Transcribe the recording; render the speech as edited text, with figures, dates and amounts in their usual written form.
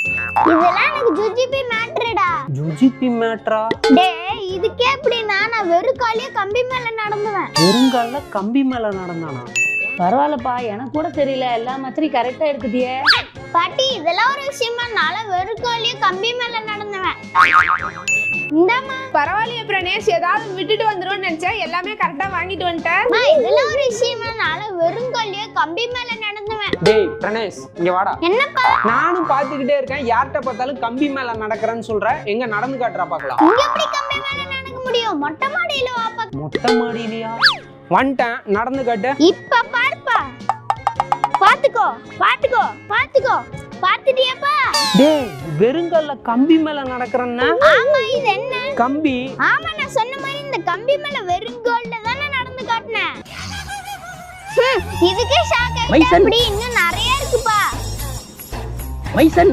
இதெல்லாம் எனக்கு ஜுஜிபி மேட்டர்டா. ஜுஜிபி மேட்டரா? டேய் இதுக்கே எப்படின்னா நான் வெறும் காலியா கம்பி மேல நடந்துவேன். வெறுங்கால கம்பி மேல நடந்தானா? பரவாயில்லப்பா, எனக்கு கூட தெரியல, எல்லா மச்சரையும் கரெக்டா எடுத்துட்டியே. பாட்டி இதெல்லாம் ஒரு விஷயமா? நான் வெறும் காலியா கம்பி மேல நடந்துவேன். இந்தாமா. பரவாயில்லையே பிரணேஷ், ஏதாவது விட்டுட்டு வந்துருவோம்னு நினைச்சேன், எல்லாமே கரெக்டா வாங்கிட்டு வந்துட்டேன். இதெல்லாம் ஒரு விஷயமா? நான் வெறும் காலியா கம்பி மேல நடந்துவேன். டேய் பிரணேஷ் இங்க வாடா. என்னப்பா? நானும் பாத்துக்கிட்டே இருக்கேன், யார்கிட்ட பார்த்தாலும் கம்பி மேல நடக்கிறேன்னு சொல்ற. எங்க நடந்து காட்டுறா பாக்கலாம். இங்க எப்படி கம்பி மேல நடக்க முடியும்? மொட்டை மாடியில வாப்பா. மொட்டை மாடியிலையா? வந்துட்டேன், நடந்து காட்டு. இப்ப பாருப்பா. பாத்துக்கோ பாத்துக்கோ பாத்துக்கோ. பாத்துட்டியாப்பா? டேய் வெறுங்கால கம்பி மேல நடக்கிறன்னா? ஆமா, இது என்ன கம்பி? ஆமா, நான் சொன்ன மாதிரி இந்த கம்பி மேல வெறும் கோல்ல தானே நடந்து காட்டினேன். இதுக்கே ஷாக் ஆயிட்டேன். மைசன். அப்படி இன்னும் நிறைய இருக்குப்பா. மைசன்